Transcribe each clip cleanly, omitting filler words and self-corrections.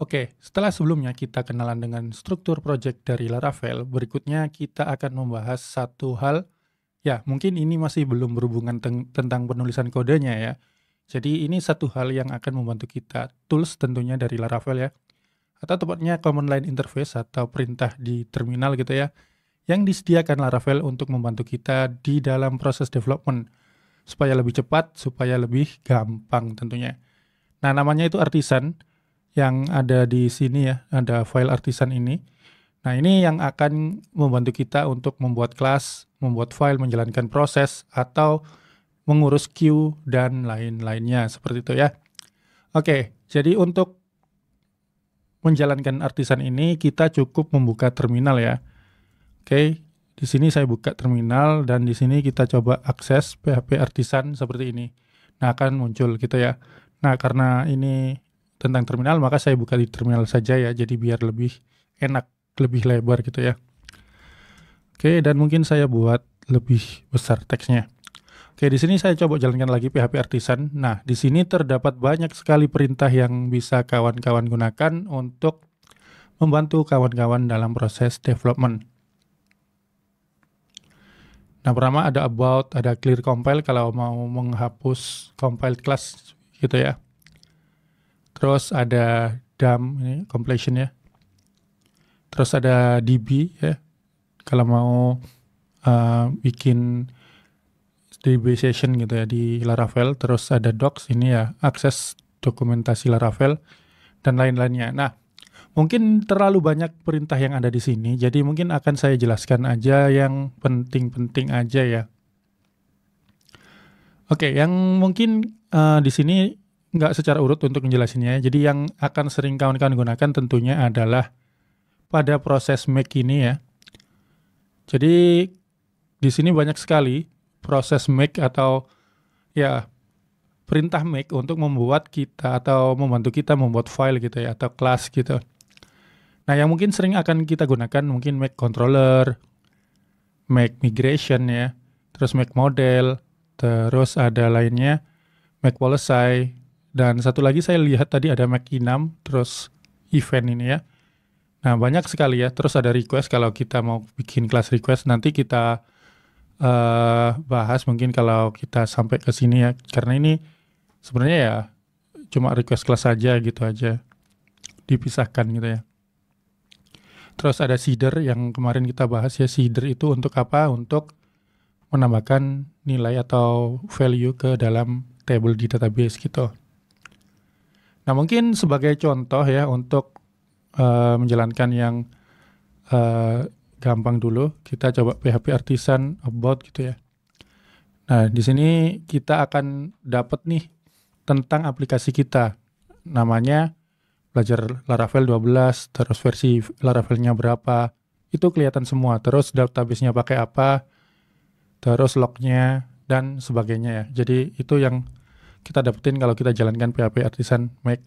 Oke, setelah sebelumnya kita kenalan dengan struktur project dari Laravel, berikutnya kita akan membahas satu hal, ya mungkin ini masih belum berhubungan tentang penulisan kodenya ya. Jadi ini satu hal yang akan membantu kita, tools tentunya dari Laravel ya, atau tepatnya command line interface atau perintah di terminal gitu ya, yang disediakan Laravel untuk membantu kita di dalam proses development, supaya lebih cepat, supaya lebih gampang tentunya. Nah namanya itu artisan, yang ada di sini ya, ada file artisan ini. Nah, ini yang akan membantu kita untuk membuat kelas, membuat file, menjalankan proses, atau mengurus queue, dan lain-lainnya, seperti itu ya. Oke, jadi untuk menjalankan artisan ini, kita cukup membuka terminal ya. Oke, di sini saya buka terminal, dan di sini kita coba akses PHP artisan seperti ini. Nah, akan muncul gitu ya. Nah, karena ini tentang terminal, maka saya buka di terminal saja ya, jadi biar lebih enak, lebih lebar gitu ya. Oke, dan mungkin saya buat lebih besar teksnya. Oke, di sini saya coba jalankan lagi PHP Artisan. Nah, di sini terdapat banyak sekali perintah yang bisa kawan-kawan gunakan untuk membantu kawan-kawan dalam proses development. Nah, pertama ada about, ada clear compile kalau mau menghapus compiled class gitu ya. Terus ada dump, ini completion ya. Terus ada db ya, kalau mau bikin db session gitu ya di Laravel. Terus ada docs, ini ya akses dokumentasi Laravel, dan lain-lainnya. Nah, mungkin terlalu banyak perintah yang ada di sini, jadi mungkin akan saya jelaskan aja yang penting-penting aja ya. Oke, yang mungkin di sini nggak secara urut untuk menjelasinnya. Jadi yang akan sering kawan-kawan gunakan tentunya adalah pada proses make ini ya. Jadi di sini banyak sekali proses make atau ya perintah make untuk membuat kita atau membantu kita membuat file gitu ya, atau kelas gitu. Nah, yang mungkin sering akan kita gunakan mungkin make controller, make migration ya, terus make model, terus ada lainnya make policy, dan satu lagi saya lihat tadi ada make enum, terus event ini ya. Nah, banyak sekali ya. Terus ada request kalau kita mau bikin kelas request. Nanti kita bahas mungkin kalau kita sampai ke sini ya. Karena ini sebenarnya ya cuma request kelas saja gitu aja. Dipisahkan gitu ya. Terus ada seeder yang kemarin kita bahas ya. Seeder itu untuk apa? Untuk menambahkan nilai atau value ke dalam table di database gitu. Nah, mungkin sebagai contoh ya untuk menjalankan yang gampang dulu, kita coba PHP Artisan about gitu ya. Nah, di sini kita akan dapat nih tentang aplikasi kita. Namanya belajar Laravel 12, terus versi Laravelnya berapa, itu kelihatan semua. Terus database-nya pakai apa, terus lognya, dan sebagainya ya. Jadi itu yang kita dapetin kalau kita jalankan PHP Artisan make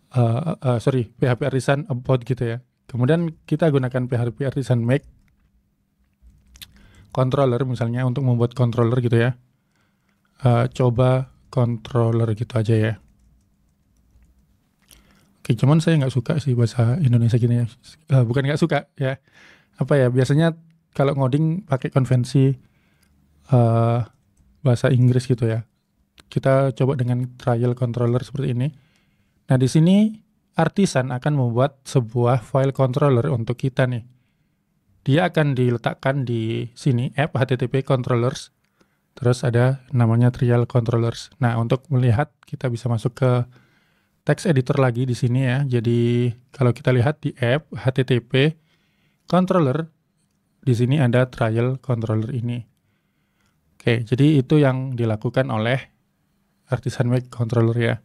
PHP Artisan about gitu ya. Kemudian kita gunakan PHP Artisan make controller misalnya untuk membuat controller gitu ya. Coba controller gitu aja ya. Oke, cuman saya nggak suka sih bahasa Indonesia gini ya. Bukan nggak suka ya. Apa ya, biasanya kalau ngoding pakai konvensi bahasa Inggris gitu ya. Kita coba dengan trial controller seperti ini. Nah, di sini Artisan akan membuat sebuah file controller untuk kita nih. Dia akan diletakkan di sini, app http controllers, terus ada namanya trial controllers. Nah, untuk melihat kita bisa masuk ke text editor lagi di sini ya. Jadi kalau kita lihat di app http controller, di sini ada trial controller ini. Oke, jadi itu yang dilakukan oleh Artisan make controller ya.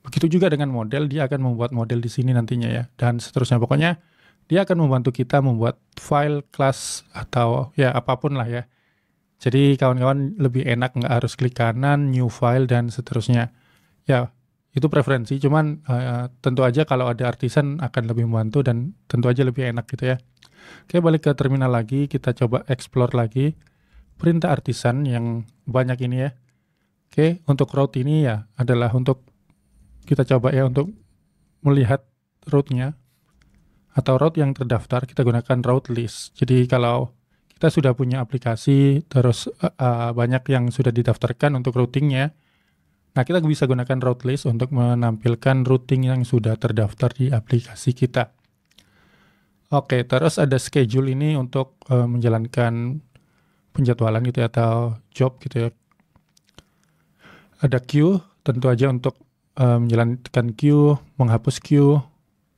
Begitu juga dengan model, dia akan membuat model di sini nantinya ya, dan seterusnya. Pokoknya dia akan membantu kita membuat file, kelas, atau ya apapun lah ya. Jadi kawan-kawan lebih enak, nggak harus klik kanan, new file, dan seterusnya. Ya, itu preferensi, cuman tentu aja kalau ada Artisan akan lebih membantu dan tentu aja lebih enak gitu ya. Oke, balik ke terminal lagi, kita coba explore lagi perintah Artisan yang banyak ini ya. Oke, untuk route ini ya adalah untuk kita coba ya untuk melihat route-nya atau route yang terdaftar, kita gunakan route list. Jadi kalau kita sudah punya aplikasi, terus banyak yang sudah didaftarkan untuk routingnya, nah kita bisa gunakan route list untuk menampilkan routing yang sudah terdaftar di aplikasi kita. Oke, terus ada schedule ini untuk menjalankan penjadwalan gitu ya, atau job gitu ya. Ada queue, tentu aja untuk menjalankan queue, menghapus queue,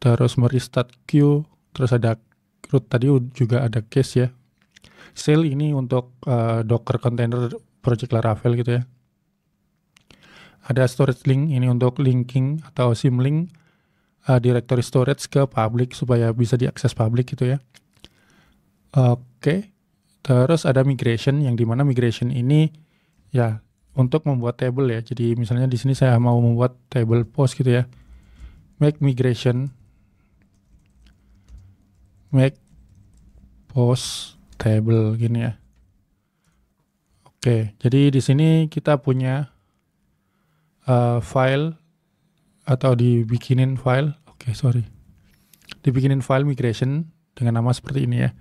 terus merestart queue, terus ada root tadi juga ada case ya. Shell ini untuk Docker container project Laravel gitu ya. Ada storage link, ini untuk linking atau symlink directory storage ke public supaya bisa diakses public gitu ya. Oke, terus ada migration, yang dimana migration ini ya untuk membuat table ya. Jadi misalnya di sini saya mau membuat table post gitu ya. Make migration, make post table gini ya. Oke, jadi di sini kita punya file atau dibikinin file. Dibikinin file migration dengan nama seperti ini ya.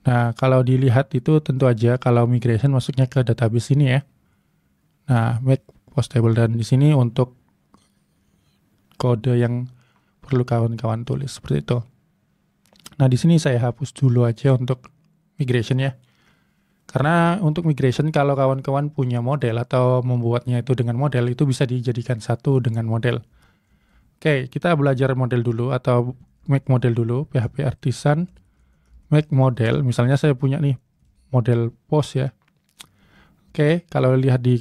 Nah, kalau dilihat itu tentu aja kalau migration masuknya ke database ini ya. Nah, make post table, dan di sini untuk kode yang perlu kawan-kawan tulis seperti itu. Nah, di sini saya hapus dulu aja untuk migration ya. Karena untuk migration kalau kawan-kawan punya model atau membuatnya itu dengan model, itu bisa dijadikan satu dengan model. Oke, kita belajar model dulu atau make model dulu, PHP Artisan, make model. Misalnya saya punya nih model post ya. Oke, kalau lihat di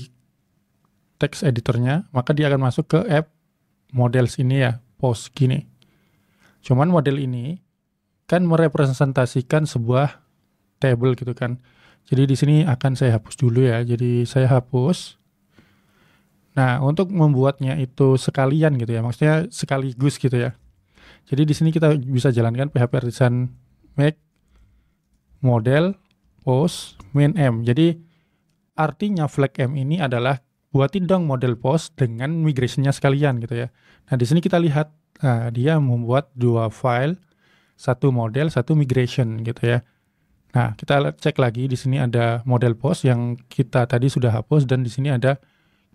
text editornya, maka dia akan masuk ke app models ini ya, post gini. Cuman model ini kan merepresentasikan sebuah table gitu kan. Jadi di sini akan saya hapus dulu ya. Jadi saya hapus. Nah, untuk membuatnya itu sekalian gitu ya, maksudnya sekaligus gitu ya. Jadi di sini kita bisa jalankan PHP Artisan make model post main M. Jadi artinya flag M ini adalah buatin dong model post dengan migrationnya sekalian gitu ya. Nah, di sini kita lihat dia membuat dua file, satu model, satu migration gitu ya. Nah, kita cek lagi, di sini ada model post yang kita tadi sudah hapus, dan di sini ada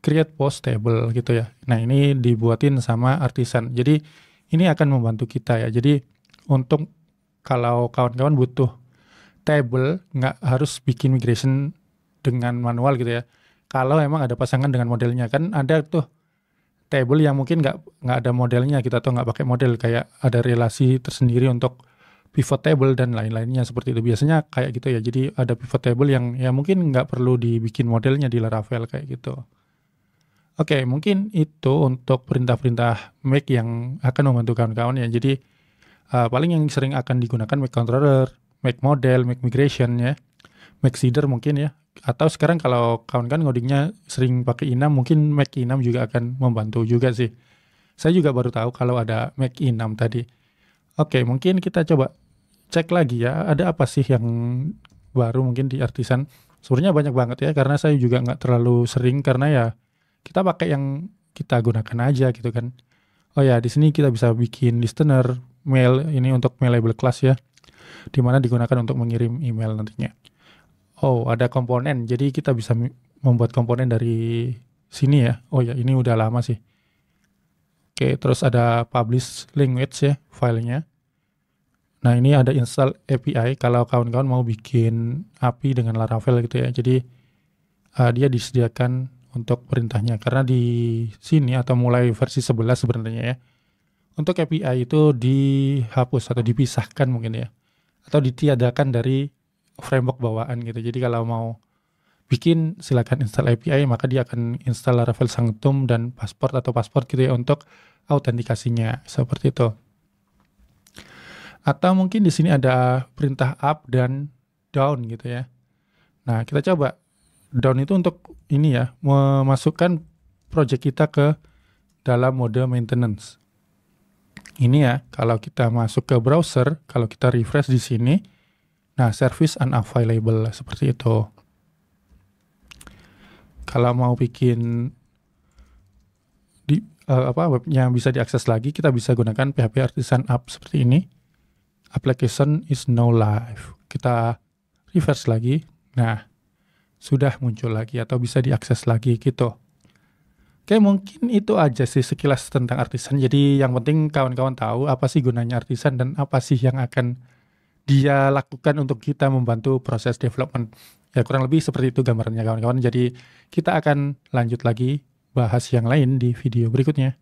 create post table gitu ya. Nah, ini dibuatin sama Artisan. Jadi ini akan membantu kita ya. Jadi untuk kalau kawan-kawan butuh table, nggak harus bikin migration dengan manual gitu ya. Kalau emang ada pasangan dengan modelnya, kan ada tuh table yang mungkin nggak ada modelnya gitu, atau nggak pakai model, kayak ada relasi tersendiri untuk pivot table dan lain-lainnya seperti itu. Biasanya kayak gitu ya. Jadi ada pivot table yang ya mungkin nggak perlu dibikin modelnya di Laravel kayak gitu. Oke, mungkin itu untuk perintah-perintah make yang akan membantu kawan-kawan ya. Jadi paling yang sering akan digunakan make controller, make model, make migration ya, make seeder mungkin ya. Atau sekarang kalau kawan-kawan ngodingnya sering pakai enum, mungkin make enum juga akan membantu juga sih. Saya juga baru tahu kalau ada make enum tadi. Oke, mungkin kita coba cek lagi ya, ada apa sih yang baru mungkin di Artisan. Sebenarnya banyak banget ya, karena saya juga nggak terlalu sering, karena ya kita pakai yang kita gunakan aja gitu kan. Oh ya, di sini kita bisa bikin listener, mail, ini untuk mailable class ya, dimana digunakan untuk mengirim email nantinya. Oh, ada komponen, jadi kita bisa membuat komponen dari sini ya. Oh ya, ini udah lama sih. Oke, terus ada publish language ya, filenya. Nah, ini ada install API kalau kawan-kawan mau bikin API dengan Laravel gitu ya. Jadi dia disediakan untuk perintahnya, karena di sini atau mulai versi 11 sebenarnya ya. Untuk API itu dihapus atau dipisahkan mungkin ya. Atau ditiadakan dari framework bawaan gitu. Jadi kalau mau bikin silakan install API, maka dia akan install Laravel Sanctum dan Passport atau Passport gitu ya untuk autentikasinya seperti itu. Atau mungkin di sini ada perintah up dan down gitu ya. Nah, kita coba. Down itu untuk ini ya, memasukkan project kita ke dalam mode maintenance. Ini ya, kalau kita masuk ke browser, kalau kita refresh di sini, nah service unavailable seperti itu. Kalau mau bikin webnya bisa diakses lagi, kita bisa gunakan PHP Artisan App seperti ini. Application is now live. Kita reverse lagi. Nah, sudah muncul lagi atau bisa diakses lagi gitu. Oke, mungkin itu aja sih sekilas tentang Artisan. Jadi yang penting kawan-kawan tahu apa sih gunanya Artisan dan apa sih yang akan dia lakukan untuk kita membantu proses development. Ya kurang lebih seperti itu gambarannya kawan-kawan. Jadi kita akan lanjut lagi bahas yang lain di video berikutnya.